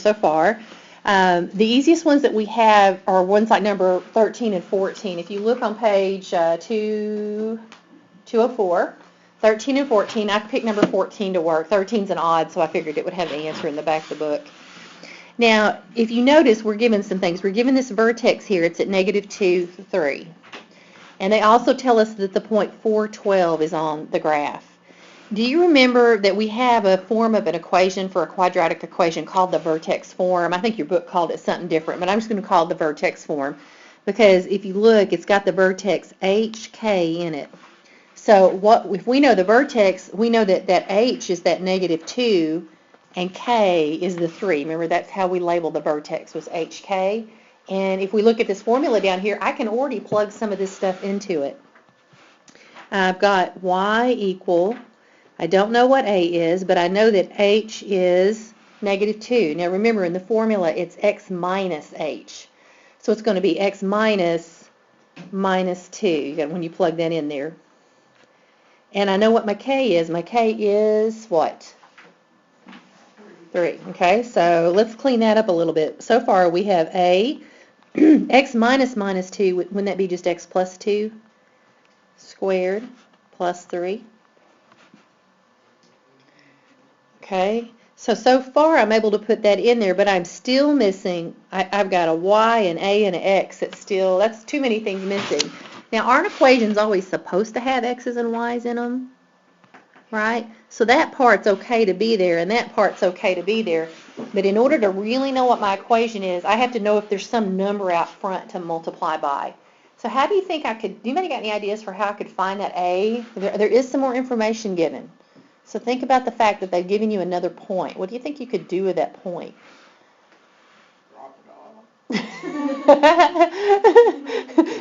so far. The easiest ones that we have are ones like number 13 and 14. If you look on page 204, 13 and 14, I picked number 14 to work. 13 is an odd, so I figured it would have the answer in the back of the book. Now, if you notice, we're given some things. We're given this vertex here. It's at -2, 3. And they also tell us that the point 412 is on the graph. Do you remember that we have a form of an equation for a quadratic equation called the vertex form? I think your book called it something different, but I'm just going to call it the vertex form because if you look, it's got the vertex HK in it. So if we know the vertex, we know that H is that -2 and K is the 3. Remember, that's how we labeled the vertex, was HK. And if we look at this formula down here, I can already plug some of this stuff into it. I've got Y equal, I don't know what A is, but I know that H is -2. Now remember, in the formula, it's X minus H. So it's going to be X minus -2 when you plug that in there. And I know what my K is. My K is what? 3. Okay, so let's clean that up a little bit. So far we have A, X minus -2, wouldn't that be just X plus 2 squared plus 3? Okay, so far I'm able to put that in there, but I'm still missing, I've got a Y, an A, and an X. That's too many things missing. Now, aren't equations always supposed to have X's and Y's in them? Right? So that part's okay to be there, and that part's okay to be there. But in order to really know what my equation is, I have to know if there's some number out front to multiply by. So how do you think do anybody got any ideas for how I could find that A? There is some more information given. So think about the fact that they've given you another point. What do you think you could do with that point? Drop it off.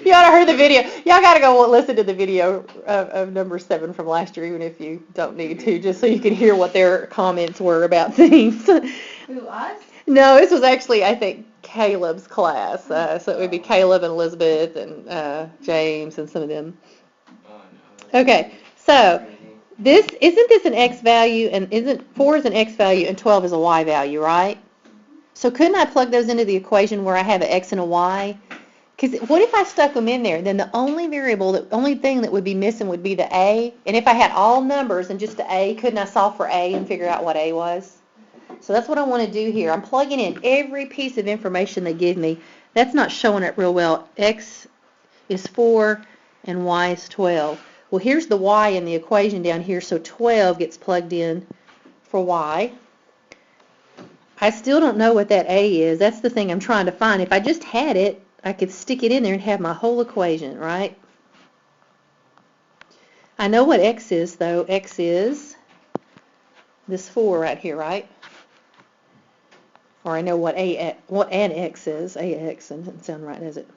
You ought to heard the video. Y'all got to go listen to the video of number 7 from last year, even if you don't need to, just so you can hear what their comments were about things. Who, us? No, this was actually, I think, Caleb's class. So it would be Caleb and Elizabeth and James and some of them. Okay, so isn't this an X value, and 4 is an X value and 12 is a Y value, right? So couldn't I plug those into the equation where I have an X and a Y? Because what if I stuck them in there? Then the only thing that would be missing would be the A. And if I had all numbers and just the A, couldn't I solve for A and figure out what A was? So that's what I want to do here. I'm plugging in every piece of information they give me. That's not showing it real well. X is 4 and Y is 12. Well, here's the Y in the equation down here, so 12 gets plugged in for Y. I still don't know what that A is. That's the thing I'm trying to find. If I just had it, I could stick it in there and have my whole equation, right? I know what X is, though. X is this 4 right here, right? Or I know what an X is. AX, and it doesn't sound right, does it?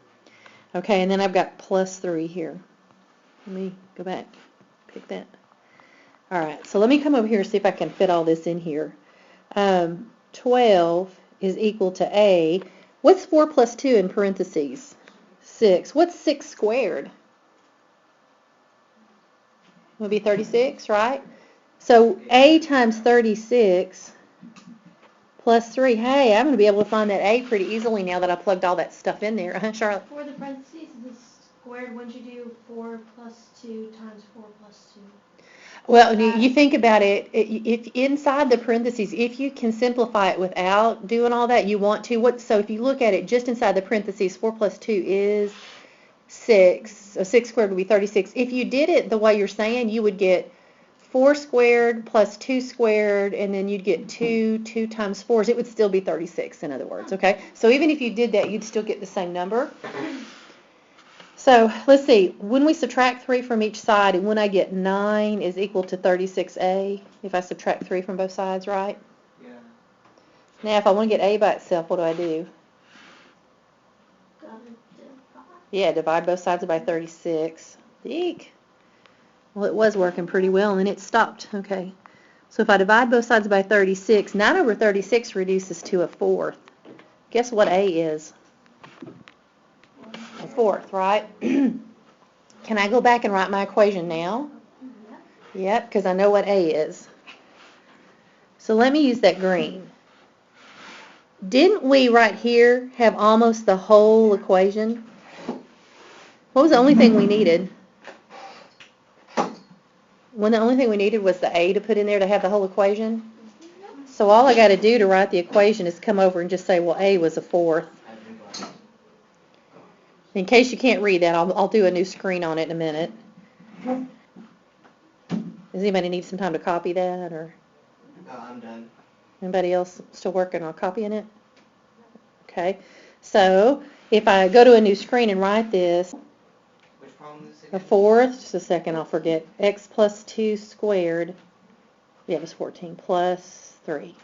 Okay, and then I've got plus 3 here. Let me go back, pick that. All right, so let me come over here and see if I can fit all this in here. 12 is equal to A. What's 4 plus 2 in parentheses? 6. What's 6 squared? It would be 36, right? So A times 36 plus 3. Hey, I'm going to be able to find that A pretty easily now that I plugged all that stuff in there. Charlotte? For the parentheses, the squared, wouldn't you do 4 plus 2 times 4 plus 2? Well, you think about it, if inside the parentheses, if you can simplify it without doing all that, you want to. So if you look at it just inside the parentheses, 4 plus 2 is 6. So 6 squared would be 36. If you did it the way you're saying, you would get 4 squared plus 2 squared, and then you'd get 2 times 4. It would still be 36, in other words, okay? So even if you did that, you'd still get the same number. So let's see, when we subtract 3 from each side, and when I get 9 is equal to 36A, if I subtract 3 from both sides, right? Yeah. Now if I want to get A by itself, what do I do? Yeah, divide both sides by 36. Eek. Well, it was working pretty well, and then it stopped. Okay. So if I divide both sides by 36, 9 over 36 reduces to a fourth. Guess what A is? A fourth, right? Can I go back and write my equation now? Yep, because I know what A is. So let me use that green. Didn't we right here have almost the whole equation? What was the only thing we needed? When the only thing we needed was the a to put in there to have the whole equation? So all I got to do to write the equation is come over and just say, well, a was a fourth. In case you can't read that, I'll do a new screen on it in a minute. Does anybody need some time to copy that, or No, I'm done. anybody else still working on copying it? Okay. So if I go to a new screen and write this, Which problem is this a again? fourth, just a second, I'll forget, x plus 2 squared, yeah, it was 14, plus 3.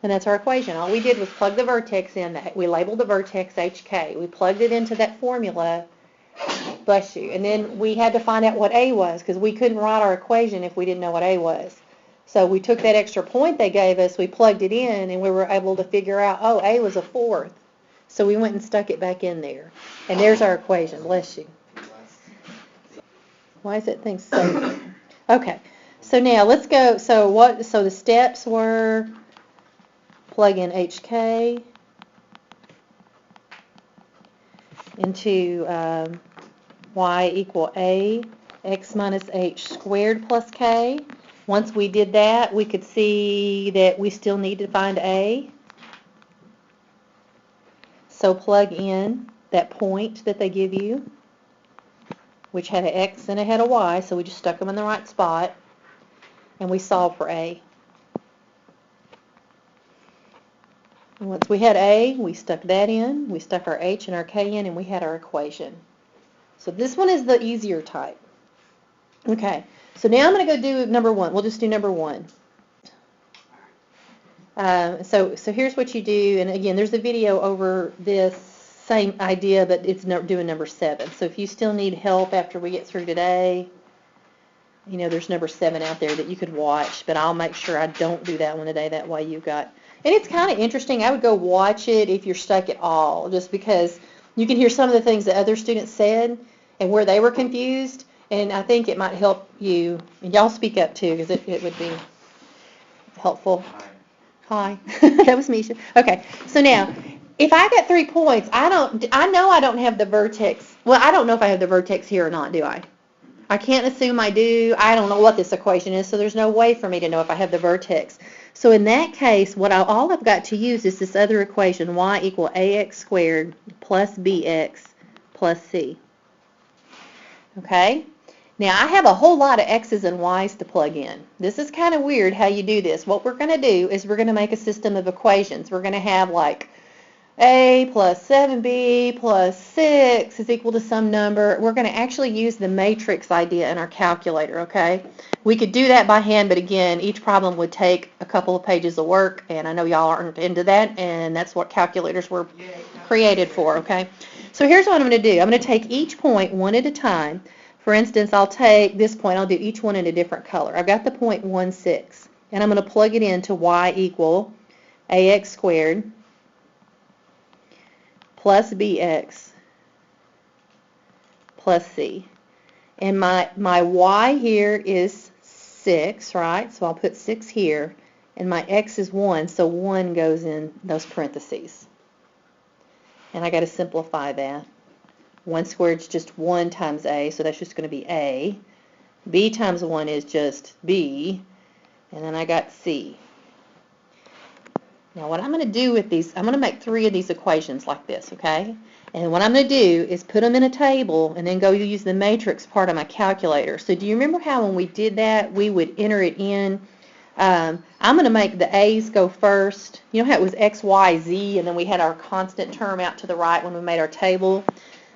And that's our equation. All we did was plug the vertex in. We labeled the vertex HK. We plugged it into that formula, bless you, and then we had to find out what A was because we couldn't write our equation if we didn't know what A was. So we took that extra point they gave us, we plugged it in, and we were able to figure out, oh, A was a fourth. So we went and stuck it back in there. And there's our equation, bless you. Why is that thing so? Okay, so now let's go. So the steps were plug in HK into y equal a, x minus h squared plus k. Once we did that, we could see that we still need to find a. So plug in that point that they give you, which had an x and it had a y, so we just stuck them in the right spot, and we solved for a. And once we had a, we stuck that in, we stuck our h and our k in, and we had our equation. So this one is the easier type. Okay, so now I'm going to go do number one. We'll just do number one. So here's what you do, and again, there's a video over this same idea, but it's doing number 7. So if you still need help after we get through today, you know, there's number 7 out there that you could watch, but I'll make sure I don't do that one today. That way you've got, and it's kind of interesting. I would go watch it if you're stuck at all, just because you can hear some of the things that other students said and where they were confused, and I think it might help you. And y'all speak up too, because it would be helpful. Hi. That was Misha. Okay, so now, if I got 3 points, I know I don't have the vertex. Well, I don't know if I have the vertex here or not, do I? I can't assume I do. I don't know what this equation is, so there's no way for me to know if I have the vertex. So in that case, all I've got to use is this other equation, y equal ax squared plus bx plus c. Okay? Now, I have a whole lot of x's and y's to plug in. This is kind of weird how you do this. What we're going to do is we're going to make a system of equations. We're going to have like a plus 7b plus 6 is equal to some number. We're going to actually use the matrix idea in our calculator, okay? We could do that by hand, but again, each problem would take a couple of pages of work, and I know y'all aren't into that, and that's what calculators were created for, okay? So here's what I'm going to do. I'm going to take each point one at a time. For instance, I'll take this point, I'll do each one in a different color. I've got the point 1, 6, and I'm going to plug it into y equal ax squared plus bx plus c. And my y here is 6, right? So I'll put 6 here, and my x is 1, so 1 goes in those parentheses. And I got to simplify that. 1 squared is just 1 times a, so that's just going to be a. B times 1 is just b, and then I got c. Now what I'm going to do with these, I'm going to make 3 of these equations like this, okay? And what I'm going to do is put them in a table and then go use the matrix part of my calculator. So do you remember how when we did that, we would enter it in? I'm going to make the a's go first. You know how it was x, y, z, and then we had our constant term out to the right when we made our table?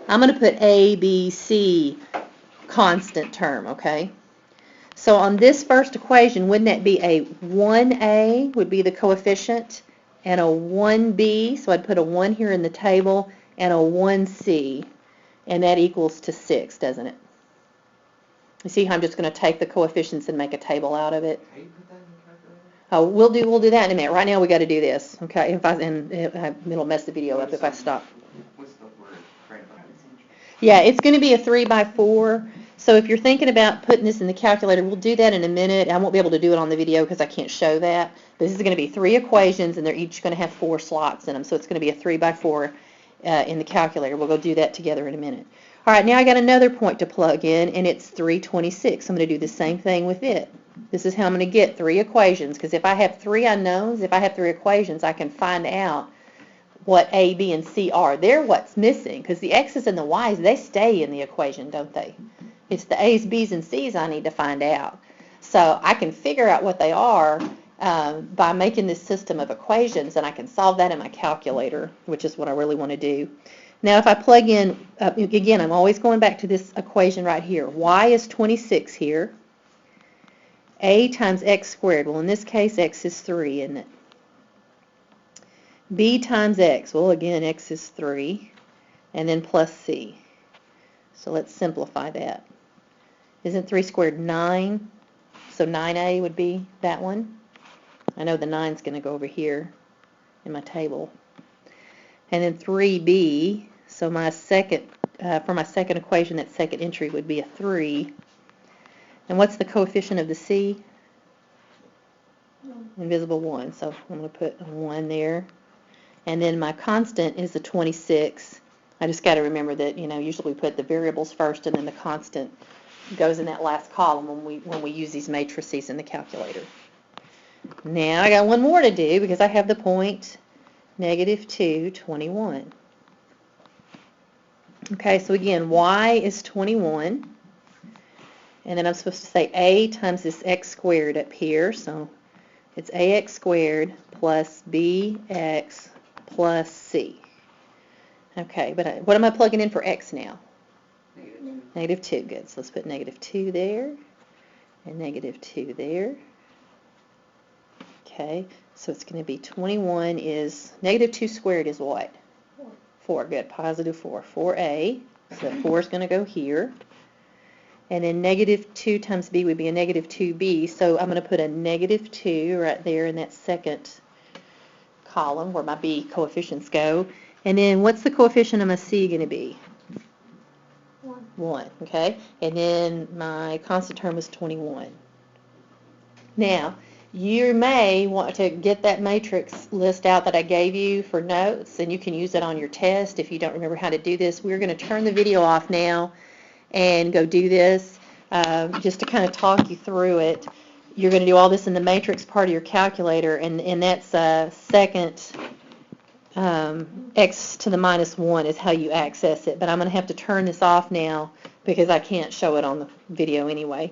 I'm going to put a, b, c constant term, okay? So on this first equation, wouldn't that be a 1a would be the coefficient, and a 1b, so I'd put a 1 here in the table, and a 1c, and that equals to 6, doesn't it? You see how I'm just going to take the coefficients and make a table out of it? How do you put that in the calculator? Oh, we'll do that in a minute. Right now we got to do this, okay? It'll mess the video up if I stop. What's the word? Yeah, it's going to be a 3 by 4. So if you're thinking about putting this in the calculator, we'll do that in a minute. I won't be able to do it on the video because I can't show that. But this is going to be 3 equations, and they're each going to have 4 slots in them. So it's going to be a 3 by 4 in the calculator. We'll go do that together in a minute. All right, now I got another point to plug in, and it's 326. I'm going to do the same thing with it. This is how I'm going to get 3 equations, because if I have 3 unknowns, if I have 3 equations, I can find out what A, B, and C are. They're what's missing, because the X's and the Y's, they stay in the equation, don't they? It's the A's, B's, and C's I need to find out. So I can figure out what they are by making this system of equations, and I can solve that in my calculator, which is what I really want to do. Now if I plug in, again, I'm always going back to this equation right here. Y is 26 here. A times x squared. Well, in this case, x is 3, isn't it? B times x. Well, again, x is 3. And then plus c. So let's simplify that. Isn't 3 squared 9? So 9a would be that one. I know the 9's going to go over here in my table. And then 3b. So my second, for my second equation, that second entry would be a 3. And what's the coefficient of the c? 1. Invisible 1. So I'm going to put a 1 there. And then my constant is the 26. I just got to remember that, usually we put the variables first and then the constant goes in that last column when we use these matrices in the calculator. Now I got one more to do because I have the point -2, 21. Okay, so again, y is 21. And then I'm supposed to say a times this x squared up here. So it's ax squared plus bx plus c. Okay, but what am I plugging in for x now? -2. Good. So let's put -2 there and -2 there. Okay, so it's going to be 21 is, -2 squared is what? 4. 4. Good. Positive 4. 4a. So 4 is going to go here. And then -2 times b would be a -2b. So I'm going to put a -2 right there in that second column where my b coefficients go. And then what's the coefficient of my c going to be? 1. 1, okay? And then my constant term is 21. Now, you may want to get that matrix list out that I gave you for notes, and you can use it on your test if you don't remember how to do this. We're going to turn the video off now and go do this just to kind of talk you through it. You're going to do all this in the matrix part of your calculator, and that's second x to the -1 is how you access it. But I'm going to have to turn this off now because I can't show it on the video anyway.